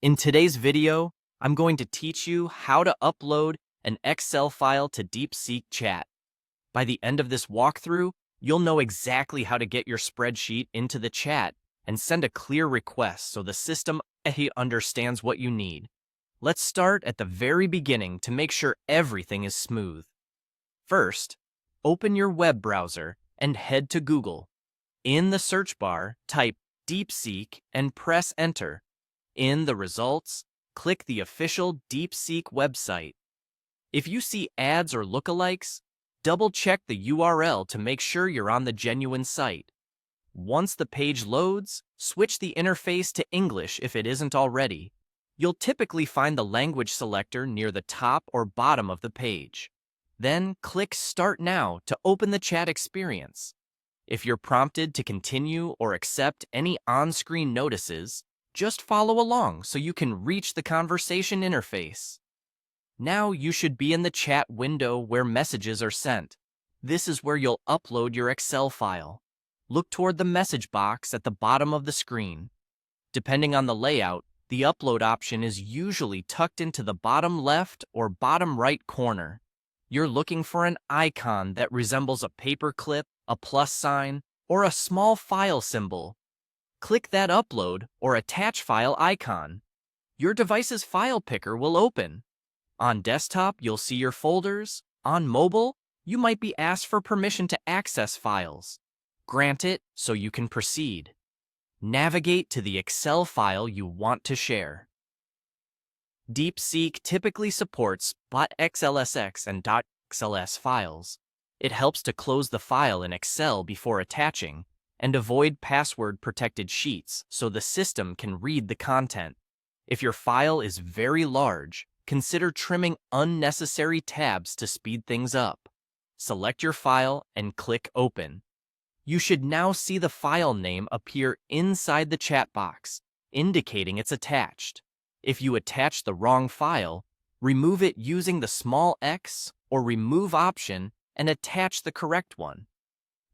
In today's video, I'm going to teach you how to upload an Excel file to DeepSeek Chat. By the end of this walkthrough, you'll know exactly how to get your spreadsheet into the chat and send a clear request so the system understands what you need. Let's start at the very beginning to make sure everything is smooth. First, open your web browser and head to Google. In the search bar, type DeepSeek and press Enter. In the results, click the official DeepSeek website. If you see ads or lookalikes, double-check the URL to make sure you're on the genuine site. Once the page loads, switch the interface to English if it isn't already. You'll typically find the language selector near the top or bottom of the page. Then click Start Now to open the chat experience. If you're prompted to continue or accept any on-screen notices, just follow along so you can reach the conversation interface. Now you should be in the chat window where messages are sent. This is where you'll upload your Excel file. Look toward the message box at the bottom of the screen. Depending on the layout, the upload option is usually tucked into the bottom left or bottom right corner. You're looking for an icon that resembles a paper clip, a plus sign, or a small file symbol. Click that Upload or Attach File icon. Your device's file picker will open. On desktop, you'll see your folders. On mobile, you might be asked for permission to access files. Grant it so you can proceed. Navigate to the Excel file you want to share. DeepSeek typically supports .xlsx and .xls files. It helps to close the file in Excel before attaching and avoid password-protected sheets so the system can read the content. If your file is very large, consider trimming unnecessary tabs to speed things up. Select your file and click Open. You should now see the file name appear inside the chat box, indicating it's attached. If you attach the wrong file, remove it using the small X or Remove option and attach the correct one.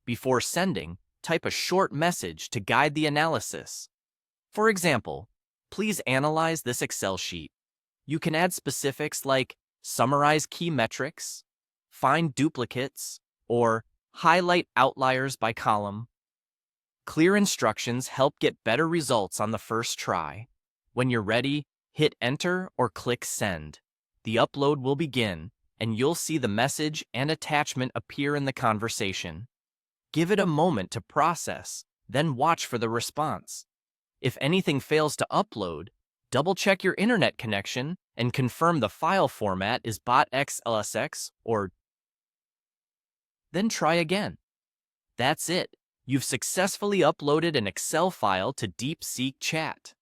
Before sending, type a short message to guide the analysis. For example, please analyze this Excel sheet. You can add specifics like summarize key metrics, find duplicates, or highlight outliers by column. Clear instructions help get better results on the first try. When you're ready, hit Enter or click Send. The upload will begin, and you'll see the message and attachment appear in the conversation. Give it a moment to process, then watch for the response. If anything fails to upload, double-check your internet connection and confirm the file format is .xlsx or then try again. That's it. You've successfully uploaded an Excel file to DeepSeek Chat.